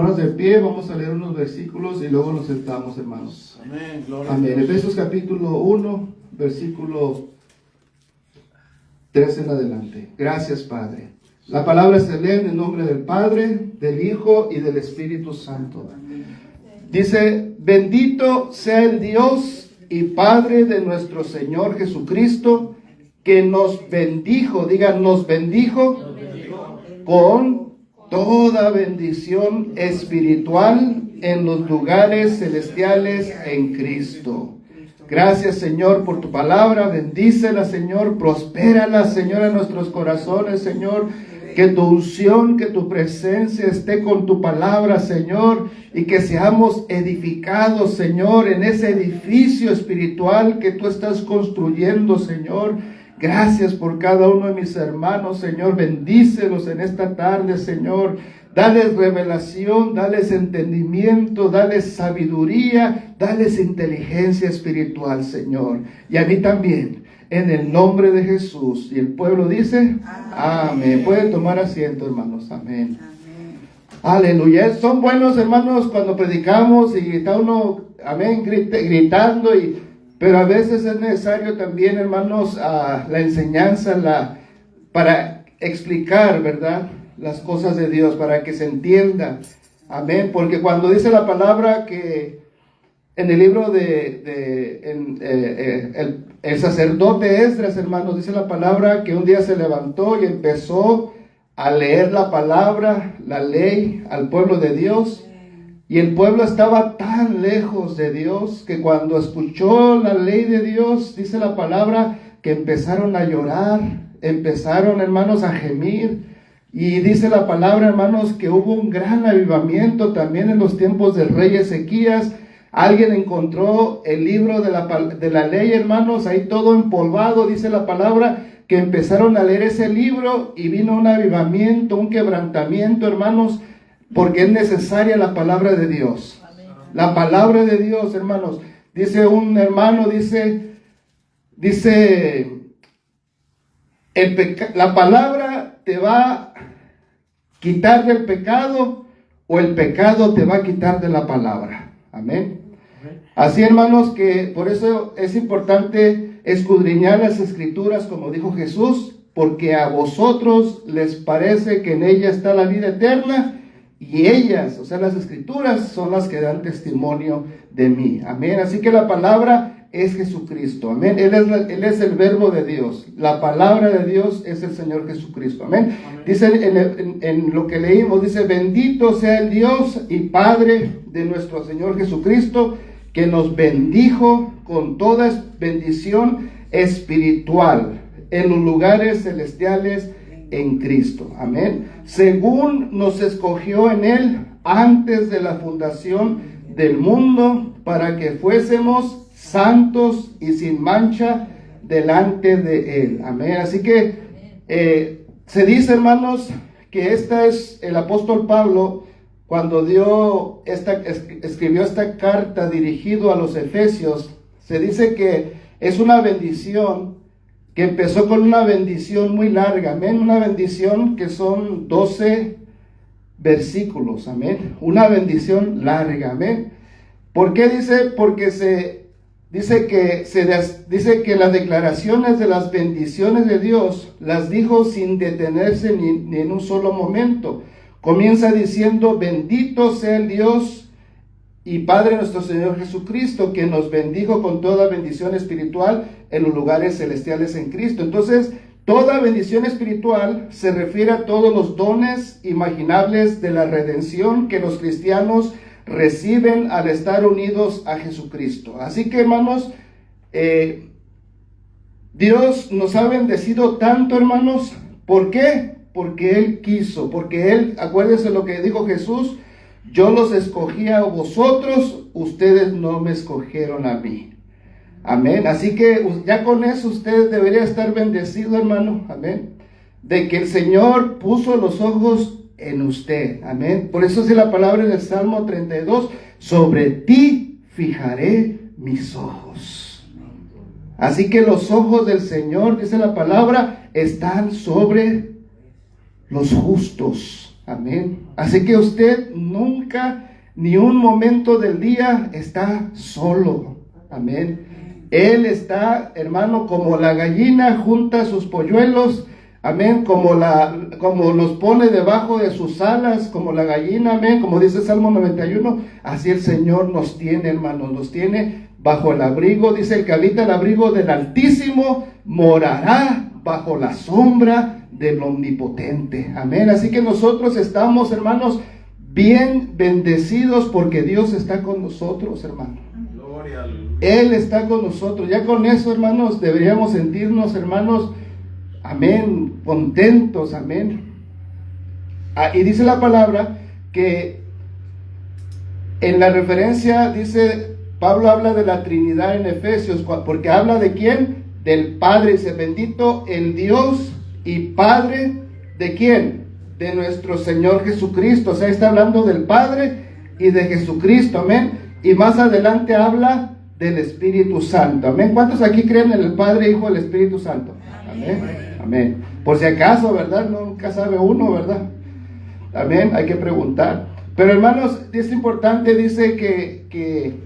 De pie, vamos a leer unos versículos y luego nos sentamos, hermanos. Amén. Gloria Amén. a Dios. Efesios capítulo 1, versículo 3 en adelante. Gracias, Padre. La palabra se lee en el nombre del Padre, del Hijo y del Espíritu Santo. Dice: bendito sea el Dios y Padre de nuestro Señor Jesucristo, que nos bendijo, digan, nos bendijo con toda bendición espiritual en los lugares celestiales en Cristo. Gracias, Señor, por tu palabra. Bendícela, Señor. Prospérala, Señor, en nuestros corazones, Señor. Que tu unción, que tu presencia esté con tu palabra, Señor. Y que seamos edificados, Señor, en ese edificio espiritual que tú estás construyendo, Señor. Gracias por cada uno de mis hermanos, Señor. Bendícelos en esta tarde, Señor. Dales revelación, dales entendimiento, dales sabiduría, dales inteligencia espiritual, Señor. Y a mí también, en el nombre de Jesús. Y el pueblo dice, amén. Pueden tomar asiento, hermanos. Amén. Aleluya. Son buenos, hermanos, cuando predicamos y está uno, amén, gritando pero a veces es necesario también, hermanos, la enseñanza, para explicar, ¿verdad?, las cosas de Dios, para que se entienda. Amén. Porque cuando dice la palabra que en el libro el sacerdote Esdras, hermanos, dice la palabra que un día se levantó y empezó a leer la palabra, la ley al pueblo de Dios. Y el pueblo estaba tan lejos de Dios que cuando escuchó la ley de Dios, dice la palabra, que empezaron a llorar, empezaron, hermanos, a gemir. Y dice la palabra, hermanos, que hubo un gran avivamiento también en los tiempos del rey Ezequías. Alguien encontró el libro de la ley, hermanos, ahí todo empolvado, dice la palabra, que empezaron a leer ese libro y vino un avivamiento, un quebrantamiento, hermanos, porque es necesaria la palabra de Dios. La palabra de Dios, hermanos. Dice un hermano, la palabra te va a quitar del pecado o el pecado te va a quitar de la palabra. Amén. Así, hermanos, que por eso es importante escudriñar las escrituras, como dijo Jesús, porque a vosotros les parece que en ella está la vida eterna. Y ellas, o sea, las escrituras, son las que dan testimonio de mí. Amén. Así que la palabra es Jesucristo. Amén. Él es el verbo de Dios. La palabra de Dios es el Señor Jesucristo. Amén. Dice en lo que leímos, dice: bendito sea el Dios y Padre de nuestro Señor Jesucristo, que nos bendijo con toda bendición espiritual en los lugares celestiales en Cristo. Amén. Según nos escogió en Él antes de la fundación del mundo, para que fuésemos santos y sin mancha delante de Él. Amén. Así que se dice, hermanos, que esta es el apóstol Pablo, cuando escribió esta carta dirigido a los Efesios. Se dice que es una bendición que empezó con una bendición muy larga, amén, una bendición que son 12 versículos, amén, una bendición larga, amén. ¿Por qué dice? Porque dice que las declaraciones de las bendiciones de Dios las dijo sin detenerse ni en un solo momento. Comienza diciendo: bendito sea el Dios y Padre nuestro Señor Jesucristo, que nos bendijo con toda bendición espiritual en los lugares celestiales en Cristo. Entonces, toda bendición espiritual se refiere a todos los dones imaginables de la redención que los cristianos reciben al estar unidos a Jesucristo. Así que, hermanos, Dios nos ha bendecido tanto, hermanos. ¿Por qué? Porque Él quiso, porque Él, acuérdense lo que dijo Jesús: yo los escogí a vosotros, ustedes no me escogieron a mí. Amén. Así que ya con eso usted debería estar bendecido, hermano. Amén. De que el Señor puso los ojos en usted. Amén. Por eso dice la palabra en el Salmo 32: sobre ti fijaré mis ojos. Así que los ojos del Señor, dice la palabra, están sobre los justos. Amén. Así que usted nunca, ni un momento del día está solo. Amén. Él está, hermano, como la gallina junta sus polluelos. Amén, como los pone debajo de sus alas, como la gallina, amén, como dice Salmo 91, así el Señor nos tiene, hermanos, nos tiene bajo el abrigo, dice el que habita el abrigo del Altísimo, morará bajo la sombra del Omnipotente, amén. Así que nosotros estamos, hermanos, bien bendecidos porque Dios está con nosotros, hermano. Gloria al... Él está con nosotros, ya con eso, hermanos, deberíamos sentirnos, hermanos, amén, contentos, amén. Y dice la palabra que en la referencia, dice, Pablo habla de la Trinidad en Efesios, porque habla de quién, del Padre, dice, bendito el Dios y Padre, ¿de quién? De nuestro Señor Jesucristo. O sea, está hablando del Padre y de Jesucristo, amén. Y más adelante habla del Espíritu Santo, amén. ¿Cuántos aquí creen en el Padre, Hijo y el Espíritu Santo? Amén. Amén. Por si acaso, ¿verdad? Nunca sabe uno, ¿verdad? Amén. Hay que preguntar. Pero hermanos, es importante, dice que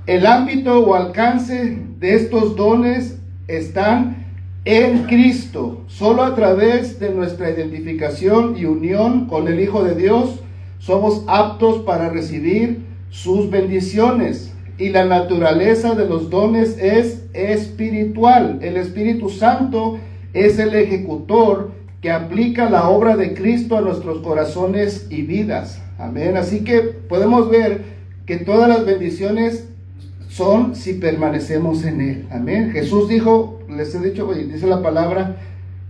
el ámbito o alcance de estos dones están en Cristo. Solo a través de nuestra identificación y unión con el Hijo de Dios somos aptos para recibir sus bendiciones. Y la naturaleza de los dones es espiritual. El Espíritu Santo es el ejecutor que aplica la obra de Cristo a nuestros corazones y vidas. Amén. Así que podemos ver que todas las bendiciones son si permanecemos en Él. Amén. Jesús dijo, les he dicho, dice la palabra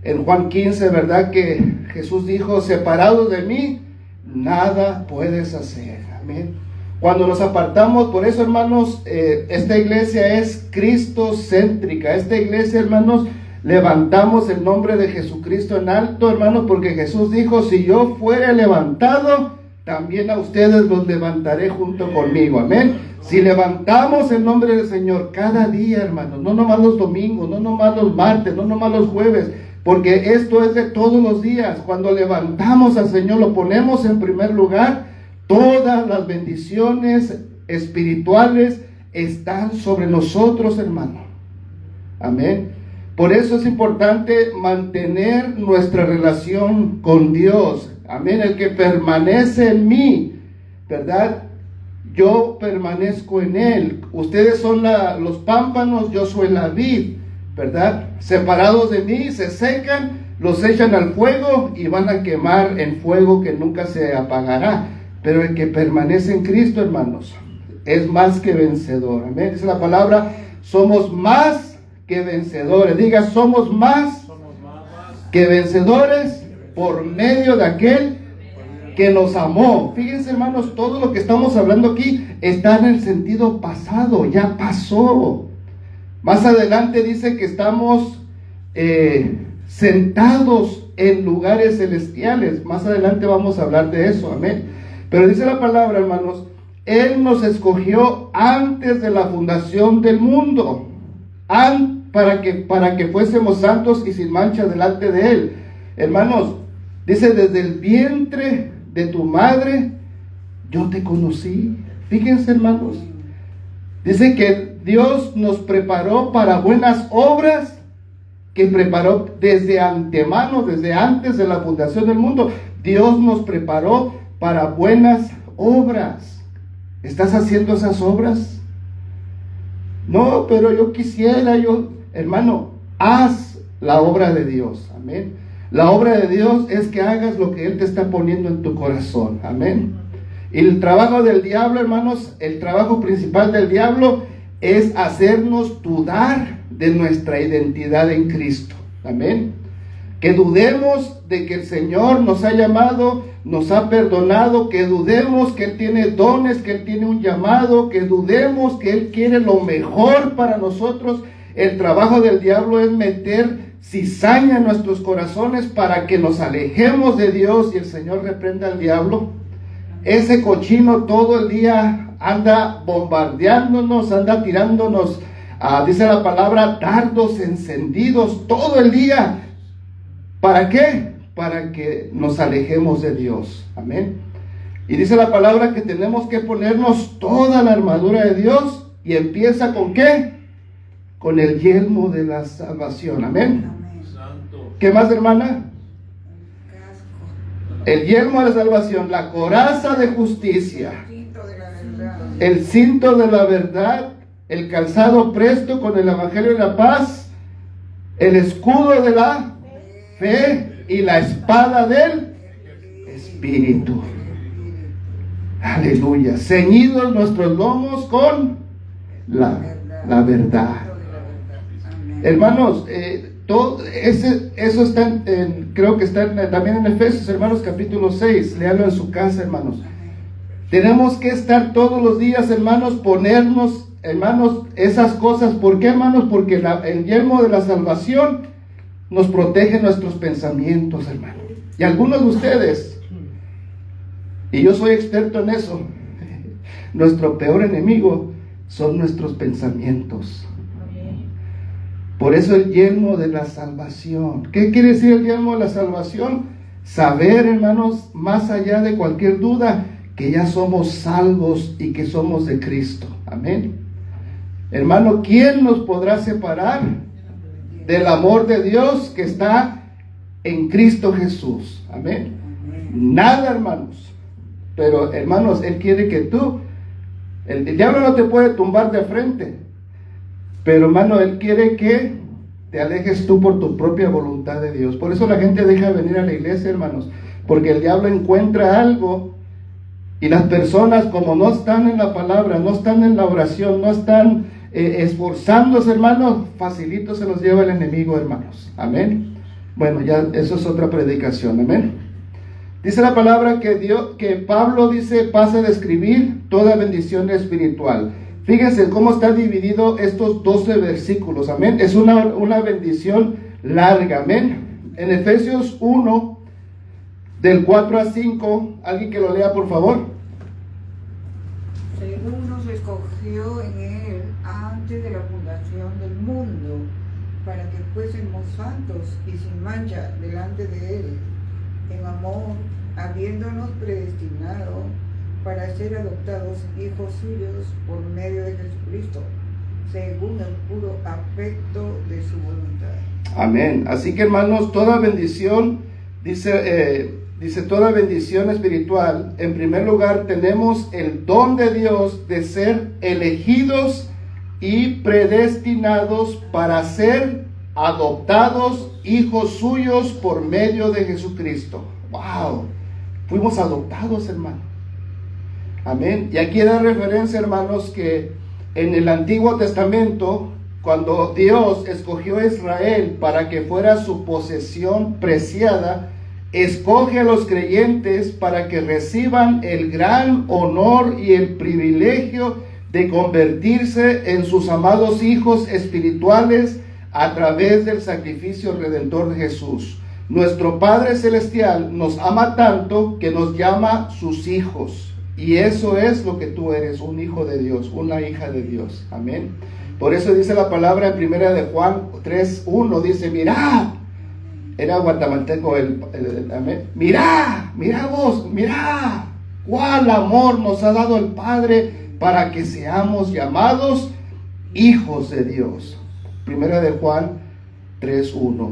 en Juan 15, ¿verdad? Que Jesús dijo, separados de mí, nada puedes hacer. Amén. Cuando nos apartamos, por eso, hermanos, esta iglesia es cristocéntrica. Esta iglesia, hermanos, levantamos el nombre de Jesucristo en alto, hermanos, porque Jesús dijo, si yo fuera levantado, también a ustedes los levantaré junto conmigo. Amén. Si levantamos el nombre del Señor cada día, hermanos, no nomás los domingos, no nomás los martes, no nomás los jueves, porque esto es de todos los días. Cuando levantamos al Señor, lo ponemos en primer lugar, todas las bendiciones espirituales están sobre nosotros, hermano. Amén. Por eso es importante mantener nuestra relación con Dios. Amén. El que permanece en mí, ¿verdad? Yo permanezco en Él. Ustedes son los pámpanos, yo soy la vid, ¿verdad? Separados de mí, se secan, los echan al fuego y van a quemar en fuego que nunca se apagará. Pero el que permanece en Cristo, hermanos, es más que vencedor. Amén. Dice la palabra, somos más que vencedores. Diga, somos más que vencedores por medio de aquel que nos amó. Fíjense, hermanos, todo lo que estamos hablando aquí está en el sentido pasado, ya pasó. Más adelante dice que estamos sentados en lugares celestiales. Más adelante vamos a hablar de eso, amén. Pero dice la palabra, hermanos, Él nos escogió antes de la fundación del mundo, para que fuésemos santos y sin mancha delante de Él. Hermanos, dice, desde el vientre de tu madre, yo te conocí. Fíjense, hermanos, dice que Dios nos preparó para buenas obras, que preparó desde antemano, desde antes de la fundación del mundo. Dios nos preparó para buenas obras. ¿Estás haciendo esas obras? No, pero yo quisiera, hermano, haz la obra de Dios. Amén. La obra de Dios es que hagas lo que Él te está poniendo en tu corazón. Amén. Y el trabajo del diablo, hermanos, el trabajo principal del diablo es hacernos dudar de nuestra identidad en Cristo. Amén. Que dudemos de que el Señor nos ha llamado, nos ha perdonado, que dudemos que Él tiene dones, que Él tiene un llamado, que dudemos que Él quiere lo mejor para nosotros. El trabajo del diablo es meter cizaña en nuestros corazones para que nos alejemos de Dios y el Señor reprenda al diablo. Ese cochino todo el día anda bombardeándonos, anda tirándonos, dice la palabra, dardos encendidos todo el día. ¿Para qué? para que nos alejemos de Dios. Amén. Y dice la palabra que tenemos que ponernos toda la armadura de Dios, y empieza ¿con qué? Con el yelmo de la salvación. Amén. ¿Qué más, hermana? El yelmo de la salvación, la coraza de justicia, el cinto de la verdad, el calzado presto con el evangelio de la paz, el escudo de la fe y la espada del Espíritu. Aleluya. Ceñidos nuestros lomos con la verdad. Hermanos, eso está creo que está también en Efesios, hermanos, capítulo 6. Léalo en su casa, hermanos. Tenemos que estar todos los días, hermanos, ponernos, hermanos, esas cosas. ¿Por qué, hermanos? Porque el yelmo de la salvación nos protege nuestros pensamientos, hermanos. Y algunos de ustedes, y yo soy experto en eso, nuestro peor enemigo son nuestros pensamientos. Por eso el yelmo de la salvación. ¿Qué quiere decir el yelmo de la salvación? Saber, hermanos, más allá de cualquier duda, que ya somos salvos y que somos de Cristo. Amén. Hermano, ¿quién nos podrá separar del amor de Dios que está en Cristo Jesús? Amén. Nada, hermanos. Pero, hermanos, Él quiere que tú, el diablo no te puede tumbar de frente, pero, hermano, Él quiere que te alejes tú por tu propia voluntad de Dios. Por eso la gente deja de venir a la iglesia, hermanos, porque el diablo encuentra algo, y las personas, como no están en la palabra, no están en la oración, no están esforzándose, hermanos, facilito se los lleva el enemigo, hermanos. Amén. Bueno, ya eso es otra predicación. Amén. Dice la palabra que Pablo dice, pasa a describir toda bendición espiritual. Fíjense cómo está dividido estos 12 versículos. Amén. Es una bendición larga. Amén. En Efesios 1, del 4 a 5, alguien que lo lea, por favor. Según nos escogió en Él antes de la fundación del mundo, para que fuésemos santos y sin mancha delante de Él, en amor, habiéndonos predestinado para ser adoptados hijos suyos por medio de Jesucristo, según el puro afecto de su voluntad. Amén. Así que, hermanos, toda bendición, dice toda bendición espiritual. En primer lugar, tenemos el don de Dios de ser elegidos y predestinados para ser adoptados hijos suyos por medio de Jesucristo. ¡Wow! Fuimos adoptados, hermano. Amén. Y aquí da referencia, hermanos, que en el Antiguo Testamento, cuando Dios escogió a Israel para que fuera su posesión preciada, escoge a los creyentes para que reciban el gran honor y el privilegio de convertirse en sus amados hijos espirituales a través del sacrificio redentor de Jesús. Nuestro Padre Celestial nos ama tanto que nos llama sus hijos. Y eso es lo que tú eres, un hijo de Dios, una hija de Dios. Amén. Por eso dice la palabra en primera de Juan 3:1, dice, mirad. Era guatemalteco amén. Mirad vos, mirad. Cuál amor nos ha dado el Padre para que seamos llamados hijos de Dios. Primera de Juan 3:1.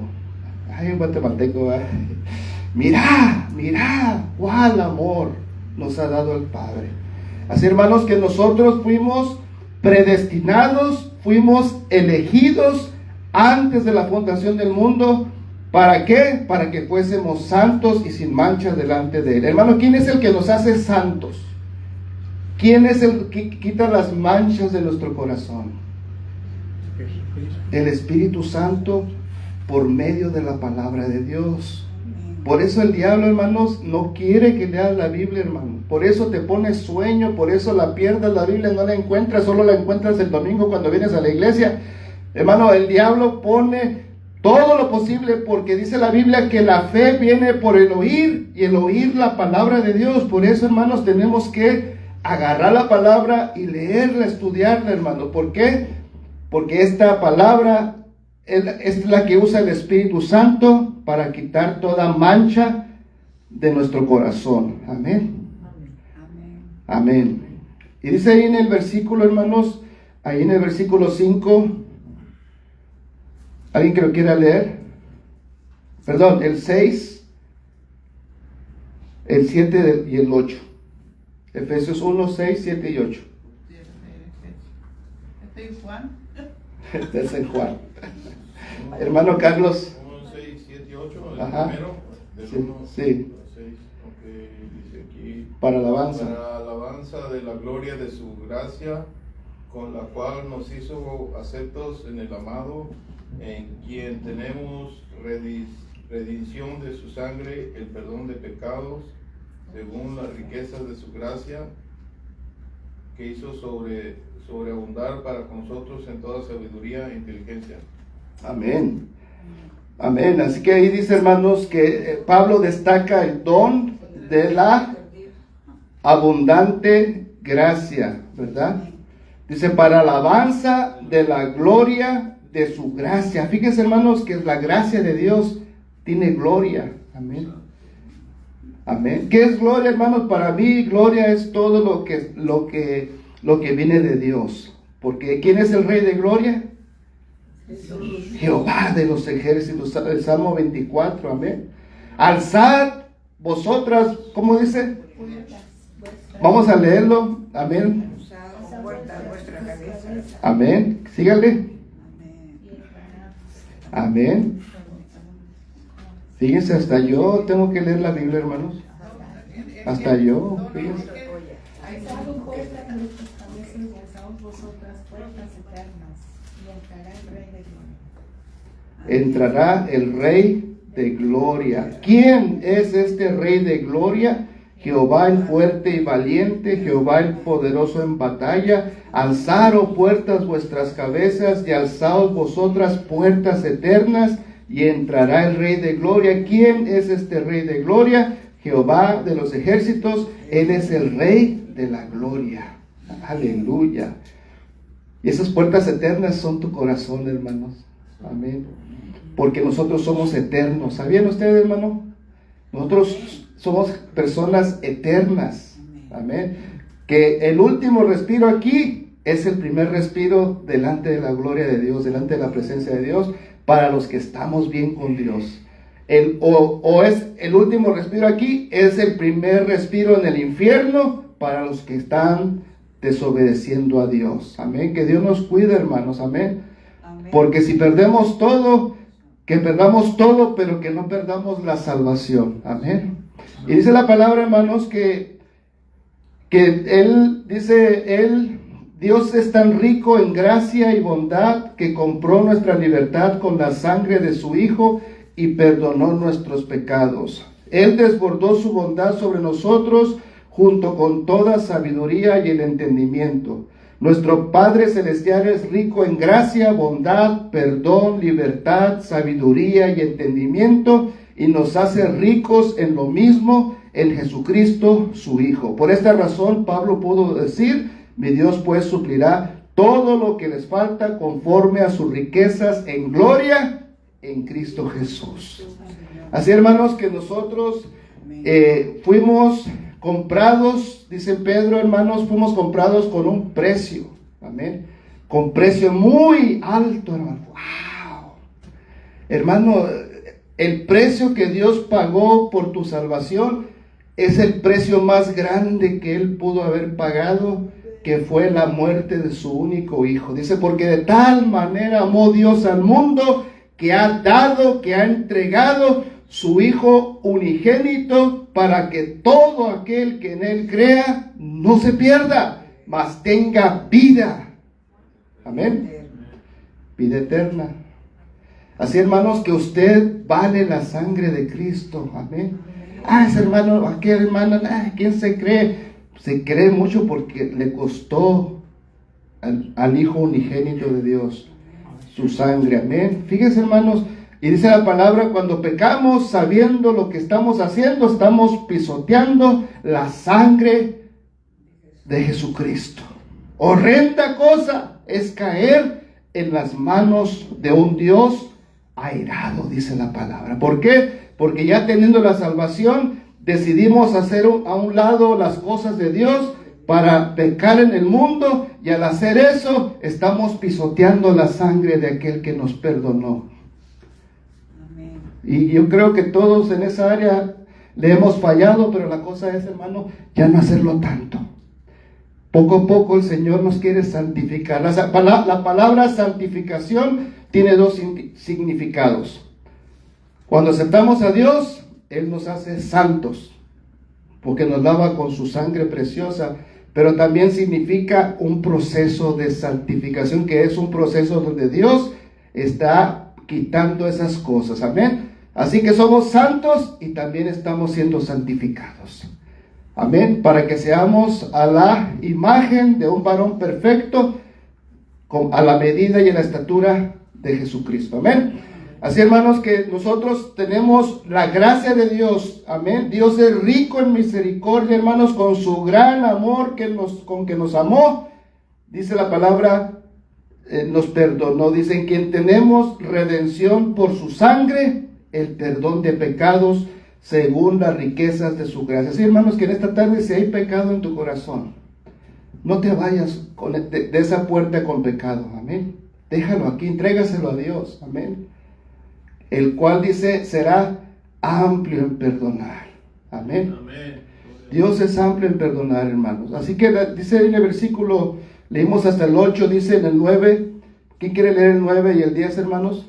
Ay, un guatemalteco. Mirad, cuál amor nos ha dado el Padre. Así, hermanos, que nosotros fuimos predestinados, fuimos elegidos antes de la fundación del mundo. ¿Para qué? Para que fuésemos santos y sin mancha delante de Él. Hermano, ¿quién es el que nos hace santos? ¿Quién es el que quita las manchas de nuestro corazón? El Espíritu Santo, por medio de la palabra de Dios. Por eso el diablo, hermanos, no quiere que leas la Biblia, hermano. Por eso te pones sueño, por eso la pierdas la Biblia, no la encuentras, solo la encuentras el domingo cuando vienes a la iglesia. Hermano, el diablo pone todo lo posible, porque dice la Biblia que la fe viene por el oír, y el oír la palabra de Dios. Por eso, hermanos, tenemos que agarrar la palabra y leerla, estudiarla, hermano. ¿Por qué? Porque esta palabra es la que usa el Espíritu Santo para quitar toda mancha de nuestro corazón. Amén. Amén. Y dice ahí en el versículo, hermanos, ahí en el versículo 5, ¿alguien que lo quiera leer? Perdón, el 6, el 7 y el 8. Efesios 1, 6, 7 y 8. ¿Este es Juan? Este es en Juan. Hermano Carlos. 1, 6, 7 y 8, el Ajá. primero. Del Sí, 1 sí. al 6. Ok, dice aquí. Para alabanza. Para alabanza de la gloria de su gracia, con la cual nos hizo aceptos en el amado, en quien tenemos redención de su sangre, el perdón de pecados, según las riquezas de su gracia, que hizo sobreabundar para con nosotros en toda sabiduría e inteligencia. Amén. Amén. Así que ahí dice, hermanos, que Pablo destaca el don de la abundante gracia, ¿verdad? Dice, para alabanza de la gloria de su gracia. Fíjense, hermanos, que la gracia de Dios tiene gloria. Amén. Amén. ¿Qué es gloria, hermanos? Para mí, gloria es todo lo que viene de Dios. Porque ¿quién es el Rey de gloria? Jesús. Jehová de los ejércitos. El Salmo 24. Amén. Alzad vosotras, ¿cómo dice? Vamos a leerlo. Amén. Usad puerta vuestra cabeza. Amén. Sígale. Amén. Amén. Fíjense, hasta yo tengo que leer la Biblia, hermanos. Hasta yo, fíjense. Alzad puertas nuestras cabezas y alzaos vosotras puertas eternas, y entrará el Rey de gloria. Entrará el Rey de gloria. ¿Quién es este Rey de gloria? Jehová el fuerte y valiente, Jehová el poderoso en batalla. Alzad, oh puertas, vuestras cabezas, y alzaos vosotras puertas eternas, y entrará el Rey de gloria. ¿Quién es este Rey de gloria? Jehová de los ejércitos. Él es el Rey de la gloria. Aleluya. Y esas puertas eternas son tu corazón, hermanos. Amén. Porque nosotros somos eternos. ¿Sabían ustedes, hermano? Nosotros somos personas eternas. Amén. Que el último respiro aquí es el primer respiro delante de la gloria de Dios, delante de la presencia de Dios, para los que estamos bien con Dios. O es el último respiro aquí, es el primer respiro en el infierno para los que están desobedeciendo a Dios. Amén. Que Dios nos cuide, hermanos. Amén. Amén. Porque si perdemos todo, que perdamos todo, pero que no perdamos la salvación. Amén. Y dice la palabra, hermanos, que Dios es tan rico en gracia y bondad que compró nuestra libertad con la sangre de su Hijo y perdonó nuestros pecados. Él desbordó su bondad sobre nosotros junto con toda sabiduría y el entendimiento. Nuestro Padre Celestial es rico en gracia, bondad, perdón, libertad, sabiduría y entendimiento, y nos hace ricos en lo mismo en Jesucristo, su Hijo. Por esta razón, Pablo pudo decir, mi Dios pues suplirá todo lo que les falta conforme a sus riquezas en gloria en Cristo Jesús. Así, hermanos, que nosotros fuimos comprados, dice Pedro, hermanos, fuimos comprados con un precio. Amén. Con precio muy alto, hermano. ¡Wow! Hermano, el precio que Dios pagó por tu salvación es el precio más grande que Él pudo haber pagado, que fue la muerte de su único Hijo. Dice, porque de tal manera amó Dios al mundo, que ha dado, que ha entregado su Hijo unigénito, para que todo aquel que en Él crea no se pierda, mas tenga vida. Amén. Vida eterna. Así, hermanos, que usted vale la sangre de Cristo. Amén. Ese hermano, aquel hermano, ¿quién se cree? Se cree mucho porque le costó al Hijo unigénito de Dios su sangre. Amén. Fíjense, hermanos, y dice la palabra, cuando pecamos sabiendo lo que estamos haciendo, estamos pisoteando la sangre de Jesucristo. Horrenda cosa es caer en las manos de un Dios airado, dice la palabra. ¿Por qué? Porque ya teniendo la salvación, decidimos hacer a un lado las cosas de Dios para pecar en el mundo, y al hacer eso estamos pisoteando la sangre de aquel que nos perdonó. Amén. Y yo creo que todos en esa área le hemos fallado, pero la cosa es, hermano, ya no hacerlo tanto. Poco a poco el Señor nos quiere santificar. La palabra santificación tiene dos significados. Cuando aceptamos a Dios, Él nos hace santos, porque nos lava con su sangre preciosa, pero también significa un proceso de santificación, que es un proceso donde Dios está quitando esas cosas. Amén. Así que somos santos y también estamos siendo santificados. Amén. Para que seamos a la imagen de un varón perfecto, a la medida y en la estatura de Jesucristo. Amén. Así, hermanos, que nosotros tenemos la gracia de Dios. Amén. Dios es rico en misericordia, hermanos, con su gran amor con que nos amó. Dice la palabra, nos perdonó. Dice, en quien tenemos redención por su sangre, el perdón de pecados según las riquezas de su gracia. Así, hermanos, que en esta tarde, si hay pecado en tu corazón, no te vayas de esa puerta con pecado. Amén. Déjalo aquí, entrégaselo a Dios. Amén. El cual, dice, será amplio en perdonar. Amén. Amén. Dios es amplio en perdonar, hermanos. Así que dice en el versículo, leímos hasta el 8, dice en el 9. ¿Quién quiere leer el 9 y el 10, hermanos?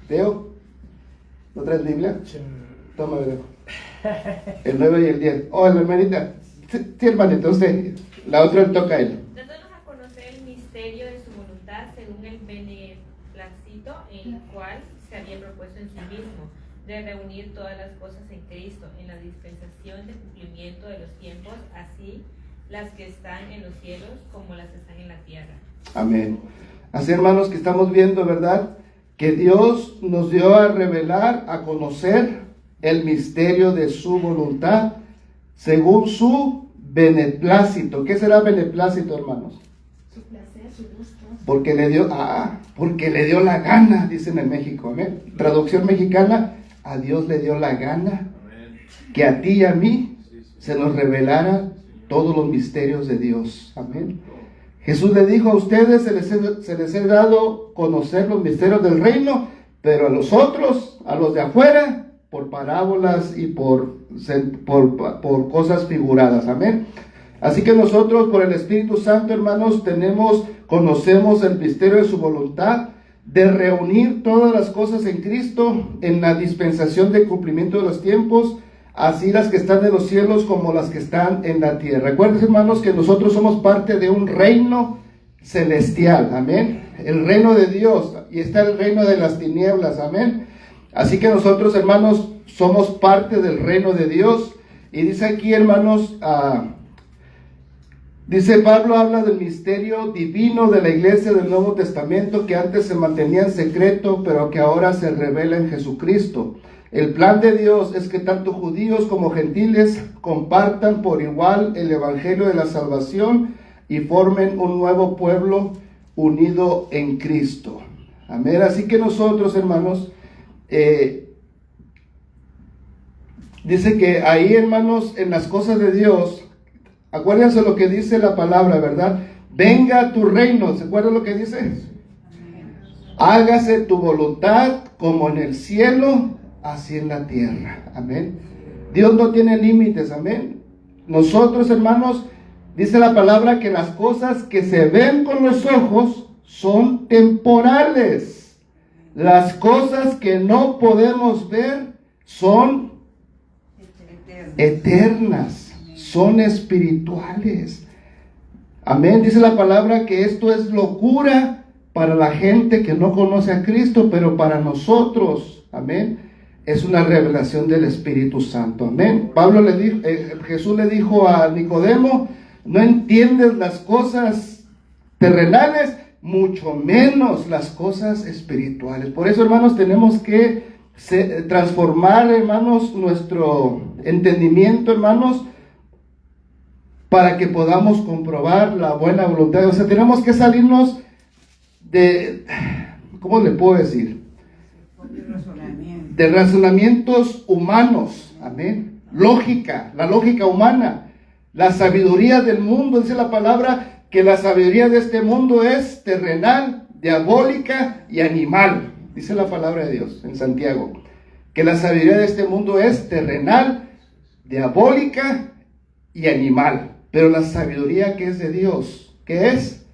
¿Leo? ¿No traes Biblia? Toma, Leo. El 9 y el 10. Oh, la hermanita. Sí, hermanita, usted. La otra le toca a él. Dándonos a conocer el misterio de su voluntad según el beneplácito en el cual se había propuesto en sí mismo, de reunir todas las cosas en Cristo, en la dispensación del cumplimiento de los tiempos, así las que están en los cielos como las que están en la tierra. Amén. Así, hermanos, que estamos viendo, ¿verdad?, que Dios nos dio a revelar, a conocer el misterio de su voluntad según su beneplácito. ¿Qué será beneplácito, hermanos? Su placer, su gusto. Porque le dio la gana, dicen en México. Amén. Traducción mexicana, a Dios le dio la gana que a ti y a mí se nos revelara todos los misterios de Dios. Amén. Jesús le dijo, a ustedes se les ha dado conocer los misterios del reino, pero a los otros, a los de afuera, por parábolas y por cosas figuradas. Amén. Así que nosotros, por el Espíritu Santo, hermanos, conocemos el misterio de su voluntad, de reunir todas las cosas en Cristo, en la dispensación de cumplimiento de los tiempos, así las que están en los cielos como las que están en la tierra. Recuerden, hermanos, que nosotros somos parte de un reino celestial. Amén. El reino de Dios, y está el reino de las tinieblas. Amén. Así que nosotros, hermanos, somos parte del reino de Dios. Y dice aquí, hermanos, dice Pablo, habla del misterio divino de la iglesia del Nuevo Testamento, que antes se mantenía en secreto, pero que ahora se revela en Jesucristo. El plan de Dios es que tanto judíos como gentiles compartan por igual el evangelio de la salvación y formen un nuevo pueblo unido en Cristo. Amén. Así que nosotros, hermanos, dice que ahí, hermanos, en las cosas de Dios, acuérdense lo que dice la palabra, ¿verdad? Venga tu reino. ¿Se acuerdan lo que dice? Hágase tu voluntad como en el cielo, así en la tierra. Amén. Dios no tiene límites. Amén. Nosotros, hermanos, dice la palabra que las cosas que se ven con los ojos son temporales. Las cosas que no podemos ver son eternas, son espirituales. Amén. Dice la palabra que esto es locura para la gente que no conoce a Cristo, pero para nosotros, amén, es una revelación del Espíritu Santo. Amén. Jesús le dijo a Nicodemo, no entiendes las cosas terrenales, mucho menos las cosas espirituales. Por eso, hermanos, tenemos que transformar, hermanos, nuestro entendimiento, hermanos, para que podamos comprobar la buena voluntad. O sea, tenemos que salirnos ¿cómo le puedo decir? Razonamiento. De razonamientos humanos, amén. Lógica, la lógica humana, la sabiduría del mundo. Dice la palabra que la sabiduría de este mundo es terrenal, diabólica y animal. Dice la palabra de Dios en Santiago, que la sabiduría de este mundo es terrenal, diabólica y animal. Pero la sabiduría que es de Dios, ¿qué es?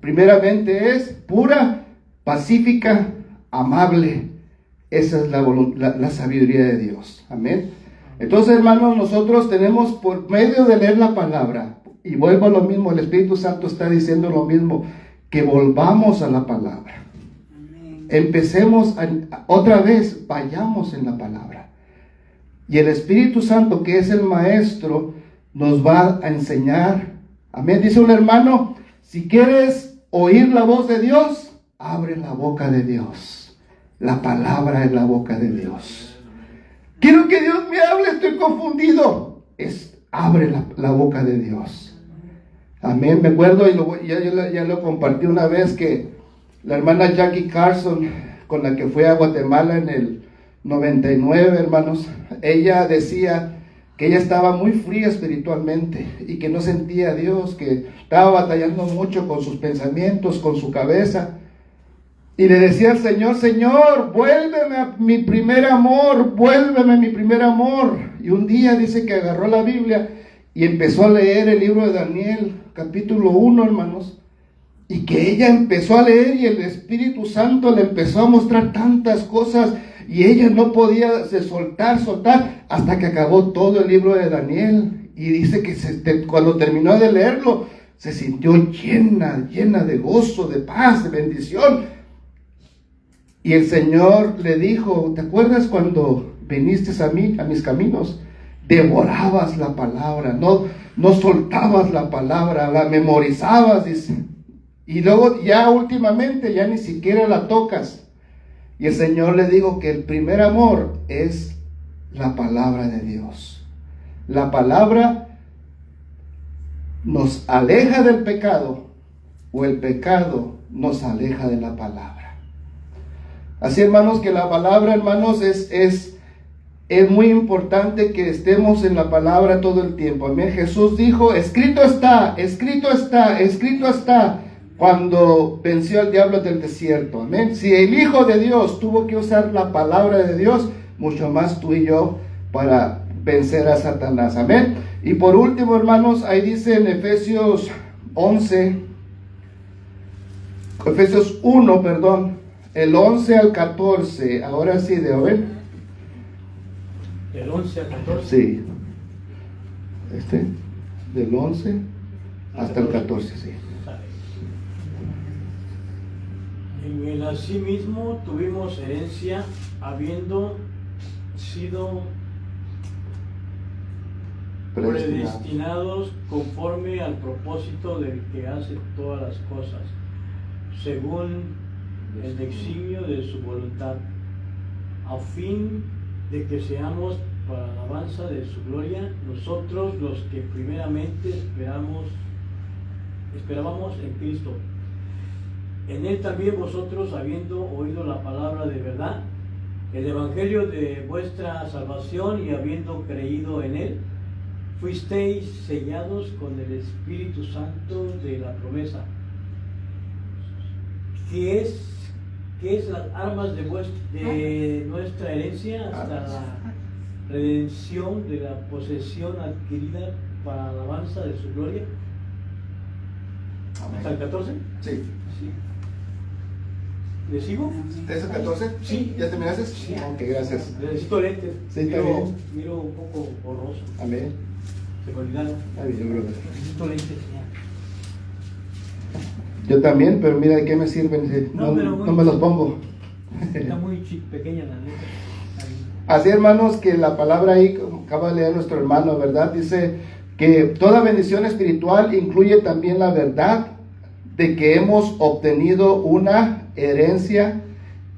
Primeramente es pura, pacífica, amable. Esa es la sabiduría de Dios. Amén. Entonces, hermanos, nosotros tenemos por medio de leer la palabra, y vuelvo a lo mismo, el Espíritu Santo está diciendo lo mismo, que volvamos a la palabra. Amén. Empecemos otra vez, vayamos en la palabra. Y el Espíritu Santo, que es el maestro, nos va a enseñar. Amén. Dice un hermano, si quieres oír la voz de Dios, abre la boca de Dios. La palabra es la boca de Dios. Quiero que Dios me hable, estoy confundido. Abre la boca de Dios. Amén. Me acuerdo, y ya lo compartí una vez, que la hermana Jackie Carson, con la que fue a Guatemala en el 99, hermanos, ella decía que ella estaba muy fría espiritualmente y que no sentía a Dios, que estaba batallando mucho con sus pensamientos, con su cabeza. Y le decía al Señor, Señor, vuélveme a mi primer amor, vuélveme a mi primer amor. Y un día dice que agarró la Biblia y empezó a leer el libro de Daniel, capítulo 1, hermanos. Y que ella empezó a leer y el Espíritu Santo le empezó a mostrar tantas cosas. Y ella no podía soltar, hasta que acabó todo el libro de Daniel. Y dice que cuando terminó de leerlo, se sintió llena de gozo, de paz, de bendición. Y el Señor le dijo, ¿te acuerdas cuando viniste a mí, a mis caminos? Devorabas la palabra, no soltabas la palabra, la memorizabas, dice. Y luego ya últimamente ya ni siquiera la tocas. Y el Señor le dijo que el primer amor es la palabra de Dios. La palabra nos aleja del pecado, o el pecado nos aleja de la palabra. Así, hermanos, que la palabra, hermanos, es muy importante que estemos en la palabra todo el tiempo. Amén. Jesús dijo, escrito está, escrito está, escrito está, cuando venció al diablo del desierto. Amén. Si el Hijo de Dios tuvo que usar la palabra de Dios, mucho más tú y yo para vencer a Satanás. Amén. Y por último, hermanos, ahí dice en Efesios 1, el 11 al 14, ahora sí, de ver. Del 11 al 14. Sí. Del 11 hasta el 14, sí. En el asimismo tuvimos herencia, habiendo sido predestinados conforme al propósito del que hace todas las cosas, según el designio de su voluntad, a fin de que seamos para la alabanza de su gloria, nosotros los que primeramente esperábamos en Cristo. En él también vosotros, habiendo oído la palabra de verdad, el evangelio de vuestra salvación, y habiendo creído en él, fuisteis sellados con el Espíritu Santo de la promesa, que es las armas de nuestra herencia hasta la redención de la posesión adquirida para alabanza de su gloria. Amén. ¿Hasta el 14? Sí. Sí. ¿Le sigo? ¿Es el 14? Sí. ¿Ya terminaste? Sí. Ok, gracias. Necesito lentes. Sí, está bien. Miro un poco borroso. Amén. Se me olvidaron. Está bien, brother. Necesito lentes ya. Yo también, pero mira, ¿de qué me sirven si No, pero no me los pongo? Está muy pequeña la letra. Así, hermanos, que la palabra ahí, como acaba de leer nuestro hermano, ¿verdad? Dice que toda bendición espiritual incluye también la verdad de que hemos obtenido una herencia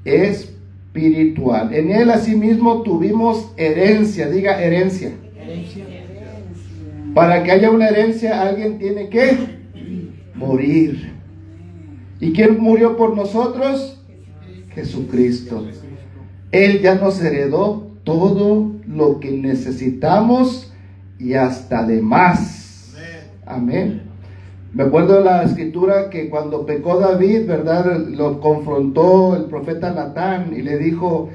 espiritual. En él asimismo tuvimos herencia, diga herencia. Herencia. Para que haya una herencia, alguien tiene que morir. ¿Y quién murió por nosotros? Jesucristo. Él ya nos heredó todo lo que necesitamos y hasta de más. Amén. Me acuerdo de la escritura que cuando pecó David, ¿verdad? Lo confrontó el profeta Natán y le dijo,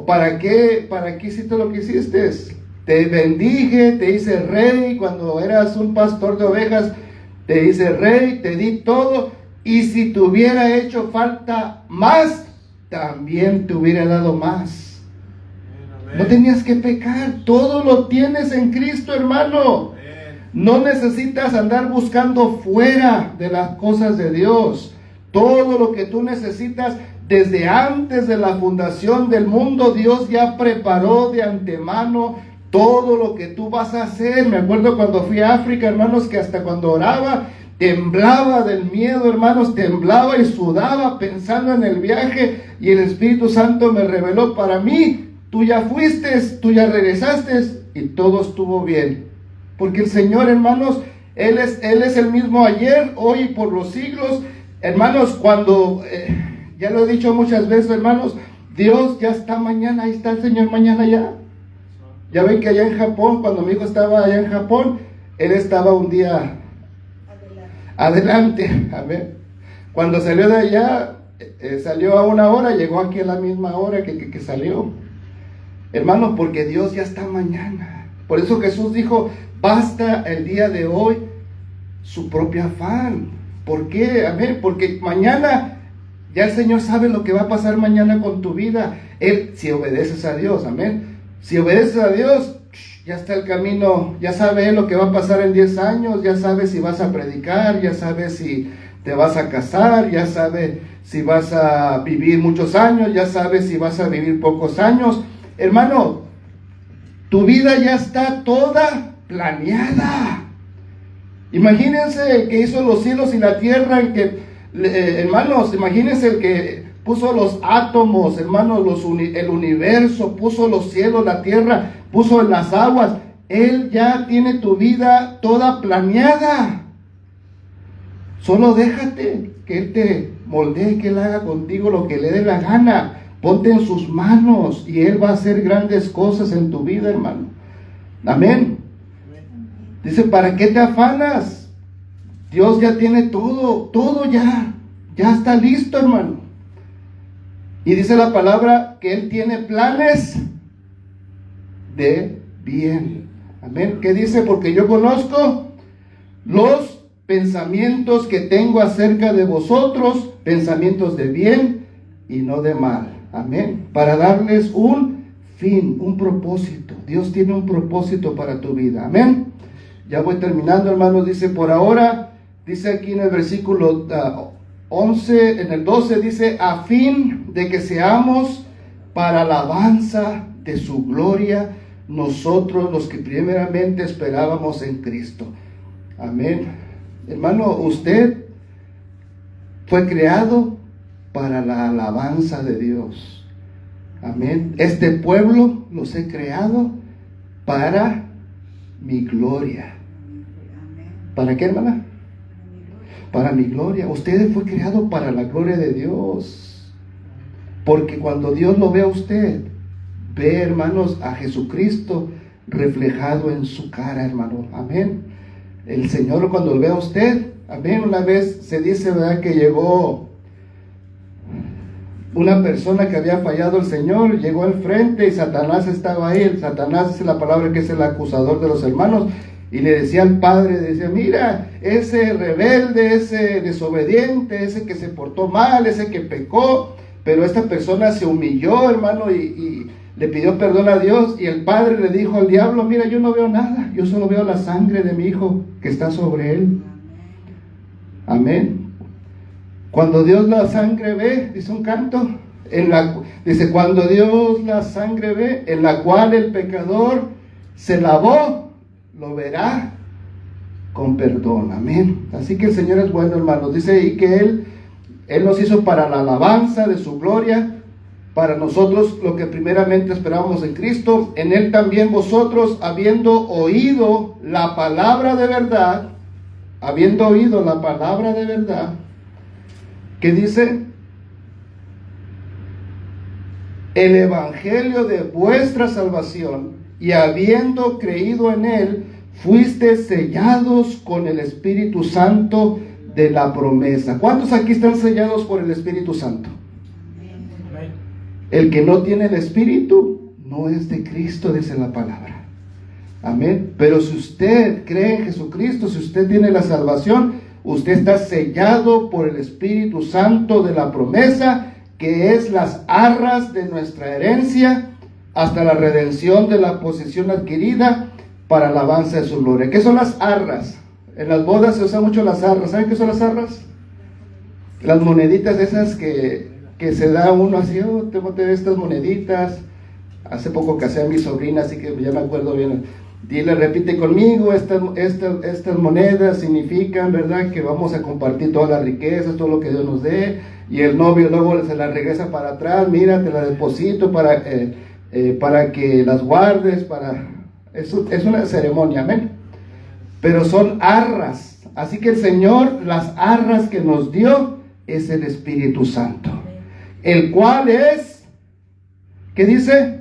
¿para qué hiciste lo que hiciste? Te bendije, te hice rey, cuando eras un pastor de ovejas, te hice rey, te di todo, y si te hubiera hecho falta más, también te hubiera dado más. No tenías que pecar, todo lo tienes en Cristo, hermano. No necesitas andar buscando fuera de las cosas de Dios. Todo lo que tú necesitas desde antes de la fundación del mundo, Dios ya preparó de antemano todo lo que tú vas a hacer. Me acuerdo cuando fui a África, hermanos, que hasta cuando oraba, temblaba del miedo, hermanos, temblaba y sudaba pensando en el viaje, y el Espíritu Santo me reveló: para mí, tú ya fuiste, tú ya regresaste, y todo estuvo bien. Porque el Señor, hermanos, Él es el mismo ayer, hoy y por los siglos. Hermanos, cuando, ya lo he dicho muchas veces, hermanos, Dios ya está mañana, ahí está el Señor mañana ya. Ya ven que allá en Japón, cuando mi hijo estaba allá en Japón, él estaba un día adelante. Amén. Cuando salió de allá, salió a una hora, llegó aquí a la misma hora que salió. Hermanos, porque Dios ya está mañana. Por eso Jesús dijo: basta el día de hoy su propio afán. ¿Por qué? Amén. Porque mañana ya el Señor sabe lo que va a pasar mañana con tu vida. Él, si obedeces a Dios, amén. Si obedeces a Dios, ya está el camino, ya sabe Él lo que va a pasar en 10 años, ya sabe si vas a predicar, ya sabe si te vas a casar, ya sabe si vas a vivir muchos años, ya sabe si vas a vivir pocos años. Hermano, tu vida ya está toda planeada. Imagínense el que hizo los cielos y la tierra, hermanos, imagínense el que puso los átomos, hermanos, el universo, puso los cielos, la tierra, puso las aguas. Él ya tiene tu vida toda planeada. Solo déjate que Él te moldee, que Él haga contigo lo que le dé la gana. Ponte en sus manos y Él va a hacer grandes cosas en tu vida, hermano. Amén. Dice: ¿para qué te afanas? Dios ya tiene todo ya está listo, hermano. Y dice la palabra que Él tiene planes de bien. Amén. ¿Qué dice? Porque yo conozco los pensamientos que tengo acerca de vosotros, pensamientos de bien y no de mal. Amén. Para darles un fin, un propósito. Dios tiene un propósito para tu vida. Amén. Ya voy terminando, hermanos. Dice: por ahora, dice aquí en el versículo 11, en el 12, dice: a fin de que seamos para alabanza de su gloria, nosotros los que primeramente esperábamos en Cristo. Amén. Hermano, usted fue creado para la alabanza de Dios. Amén. Este pueblo los he creado para mi gloria. ¿Para qué, hermana? Para mi gloria. Usted fue creado para la gloria de Dios. Porque cuando Dios lo ve a usted, ve, hermanos, a Jesucristo reflejado en su cara, hermano. Amén. El Señor, cuando lo ve a usted, amén. Una vez se dice, ¿verdad?, que llegó una persona que había fallado al Señor, llegó al frente y Satanás estaba ahí. Satanás es la palabra que es el acusador de los hermanos. Y le decía al padre, decía: mira, ese rebelde, ese desobediente, ese que se portó mal, ese que pecó, pero esta persona se humilló, hermano, y le pidió perdón a Dios. Y el padre le dijo al diablo: mira, yo no veo nada, yo solo veo la sangre de mi hijo que está sobre él. Amén. Cuando Dios la sangre ve, dice un canto, dice: cuando Dios la sangre ve, en la cual el pecador se lavó, lo verá con perdón. Amén. Así que el Señor es bueno, hermanos. Dice: y que Él nos hizo para la alabanza de su gloria, para nosotros lo que primeramente esperábamos en Cristo. En Él también vosotros, habiendo oído la palabra de verdad, habiendo oído la palabra de verdad, que dice, el evangelio de vuestra salvación, y habiendo creído en él, fuiste sellados con el Espíritu Santo de la promesa. ¿Cuántos aquí están sellados por el Espíritu Santo? El que no tiene el Espíritu no es de Cristo, dice la palabra. Amén. Pero si usted cree en Jesucristo, si usted tiene la salvación, usted está sellado por el Espíritu Santo de la promesa, que es las arras de nuestra herencia, hasta la redención de la posesión adquirida para alabanza de su gloria. ¿Qué son las arras? En las bodas se usan mucho las arras. ¿Saben qué son las arras? Las moneditas esas que se da uno así, oh, tengo estas moneditas. Hace poco casé a mi sobrina, así que ya me acuerdo bien. Dile, repite conmigo, estas monedas significan, ¿verdad?, que vamos a compartir todas las riquezas, todo lo que Dios nos dé. Y el novio luego se la regresa para atrás, mira, te la deposito para que las guardes, es una ceremonia, amén. Pero son arras, así que el Señor, las arras que nos dio es el Espíritu Santo, el cual es, ¿qué dice?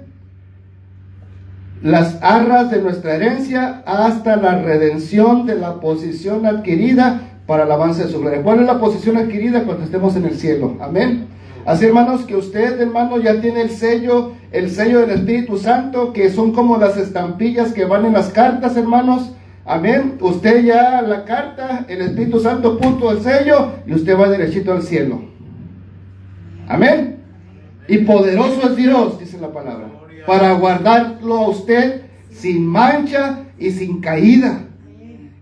Las arras de nuestra herencia hasta la redención de la posesión adquirida para el avance de su gloria. ¿Cuál es la posesión adquirida? Cuando estemos en el cielo, amén. Así, hermanos, que usted, hermano, ya tiene el sello del Espíritu Santo, que son como las estampillas que van en las cartas, hermanos. Amén. Usted ya la carta, el Espíritu Santo puso el sello y usted va derechito al cielo. Amén. Y poderoso es Dios, dice la palabra, para guardarlo a usted sin mancha y sin caída,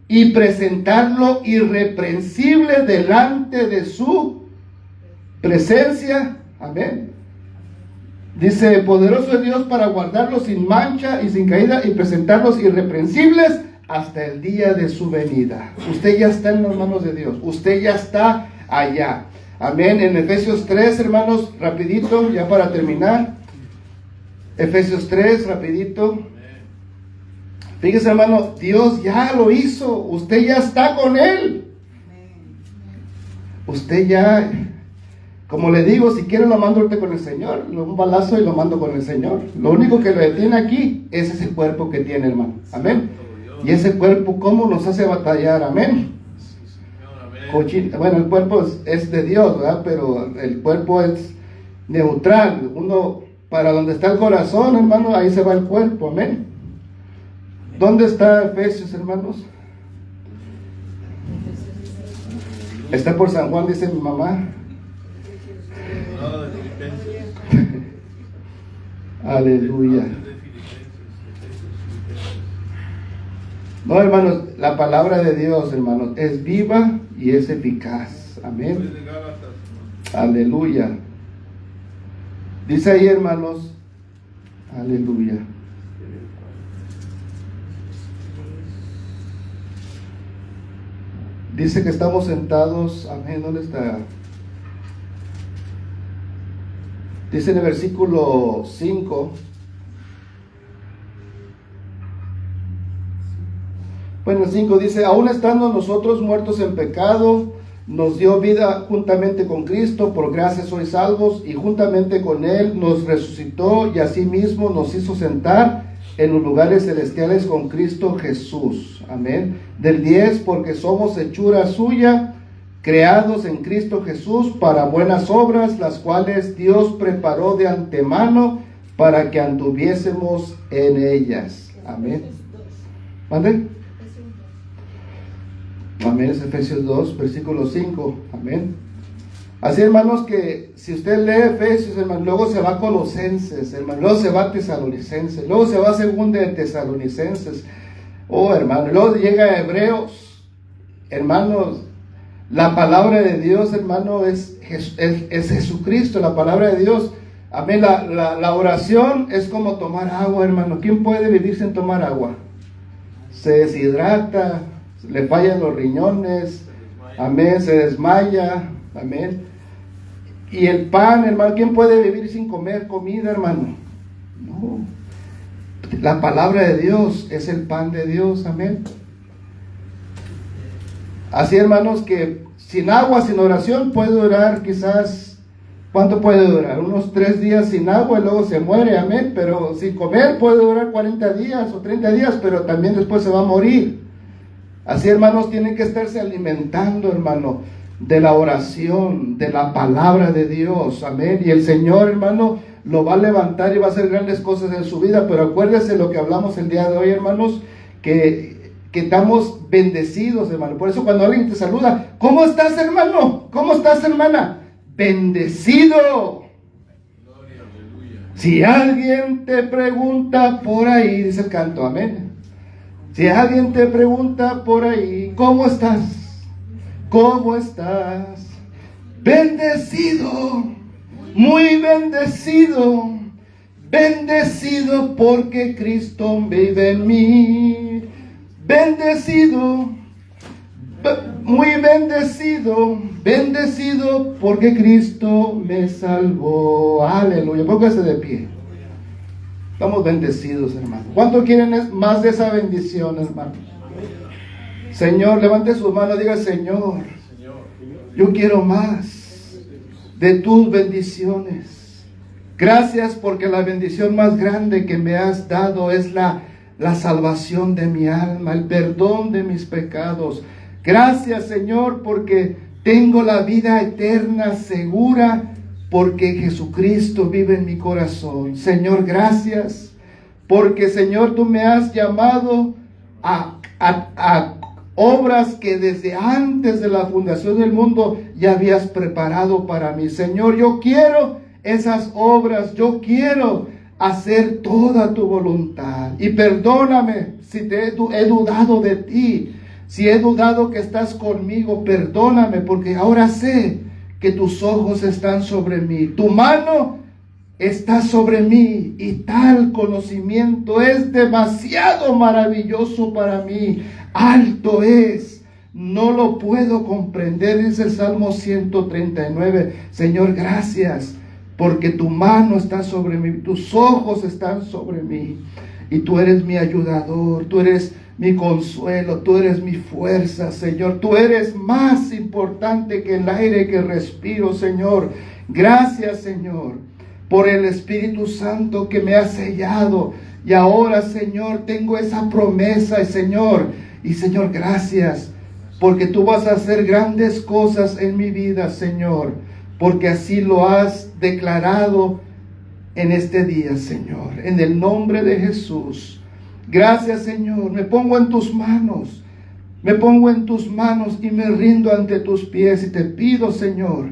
y presentarlo irreprensible delante de su presencia. Amén. Dice, poderoso es Dios para guardarlos sin mancha y sin caída, y presentarlos irreprensibles hasta el día de su venida. Usted ya está en las manos de Dios, usted ya está allá. Amén. En Efesios 3, hermanos, rapidito, ya para terminar. Efesios 3, rapidito. Fíjese, hermano, Dios ya lo hizo, usted ya está con Él. Usted ya, como le digo, si quiere lo mando ahorita con el Señor, un balazo y lo mando con el Señor. Lo único que lo detiene aquí es ese cuerpo que tiene, hermano. Amén. Y ese cuerpo, ¿cómo nos hace batallar? Amén. Bueno, el cuerpo es de Dios, ¿verdad? Pero el cuerpo es neutral. Uno, para donde está el corazón, hermano, ahí se va el cuerpo. Amén. ¿Dónde está Efesios, hermanos? Está por San Juan, dice mi mamá. Aleluya. No, hermanos, la palabra de Dios, hermanos, es viva y es eficaz. Amén. Aleluya. Dice ahí, hermanos, aleluya. Dice que estamos sentados, amén, ¿dónde está? Dice en el versículo 5. Bueno, el 5 dice, aún estando nosotros muertos en pecado, nos dio vida juntamente con Cristo, por gracia sois salvos, y juntamente con Él nos resucitó y asimismo nos hizo sentar en los lugares celestiales con Cristo Jesús. Amén. Del 10, porque somos hechura suya, creados en Cristo Jesús para buenas obras, las cuales Dios preparó de antemano para que anduviésemos en ellas. Amén. ¿Mande? Amén, es Efesios 2, versículo 5. Amén. Así, hermanos, que si usted lee Efesios, hermano, luego se va a Colosenses, hermano, luego se va a Tesalonicenses, luego se va a Segunda de Tesalonicenses. Oh, hermano, luego llega a Hebreos. Hermanos, la palabra de Dios, hermano, es Jesucristo, la palabra de Dios. Amén. La oración es como tomar agua, hermano. ¿Quién puede vivir sin tomar agua? Se deshidrata, le fallan los riñones, amén, se desmaya, amén. Y el pan, hermano, ¿quién puede vivir sin comer comida, hermano? No. La palabra de Dios es el pan de Dios, amén. Así, hermanos, que sin agua, sin oración, puede durar quizás, ¿cuánto puede durar? Unos 3 días sin agua y luego se muere, amén. Pero sin comer puede durar 40 días o 30 días, pero también después se va a morir. Así, hermanos, tienen que estarse alimentando, hermano, de la oración, de la palabra de Dios, amén. Y el Señor, hermano, lo va a levantar y va a hacer grandes cosas en su vida. Pero acuérdese lo que hablamos el día de hoy, hermanos, que estamos bendecidos, hermano. Por eso cuando alguien te saluda, ¿cómo estás, hermano? ¿Cómo estás, hermana? Bendecido. Si alguien te pregunta por ahí, dice el canto, amén. Si alguien te pregunta por ahí, ¿cómo estás? ¿Cómo estás? Bendecido, muy bendecido, bendecido porque Cristo vive en mí. Bendecido, muy bendecido, bendecido porque Cristo me salvó. Aleluya, póngase de pie. Estamos bendecidos, hermano. ¿Cuánto quieren más de esa bendición, hermano? Señor, levante sus manos, diga: Señor, yo quiero más de tus bendiciones. Gracias porque la bendición más grande que me has dado es la salvación de mi alma, el perdón de mis pecados. Gracias, Señor, porque tengo la vida eterna segura, porque Jesucristo vive en mi corazón. Señor, gracias, porque, Señor, tú me has llamado a obras que desde antes de la fundación del mundo ya habías preparado para mí. Señor, yo quiero esas obras, yo quiero hacer toda tu voluntad. Y perdóname si he dudado de ti, si he dudado que estás conmigo. Perdóname, porque ahora sé que tus ojos están sobre mí, tu mano está sobre mí, y tal conocimiento es demasiado maravilloso para mí. Alto es, no lo puedo comprender, dice el Salmo 139. Señor, gracias, porque tu mano está sobre mí, tus ojos están sobre mí, y tú eres mi ayudador, tú eres mi consuelo, tú eres mi fuerza, Señor. Tú eres más importante que el aire que respiro, Señor. Gracias, Señor, por el Espíritu Santo que me ha sellado. Y ahora, Señor, tengo esa promesa, Señor. Y, Señor, gracias, porque tú vas a hacer grandes cosas en mi vida, Señor, porque así lo has declarado en este día, Señor. En el nombre de Jesús. Gracias, Señor. Me pongo en tus manos. Me pongo en tus manos y me rindo ante tus pies. Y te pido, Señor,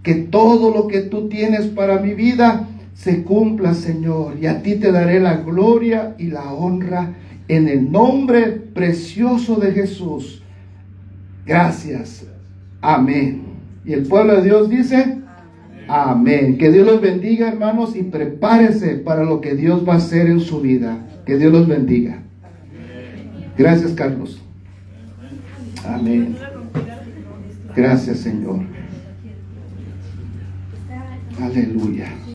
que todo lo que tú tienes para mi vida se cumpla, Señor. Y a ti te daré la gloria y la honra en el nombre precioso de Jesús. Gracias. Amén. Y el pueblo de Dios dice: amén. Que Dios los bendiga, hermanos, y prepárese para lo que Dios va a hacer en su vida. Que Dios los bendiga. Gracias, Carlos. Amén. Gracias, Señor. Aleluya.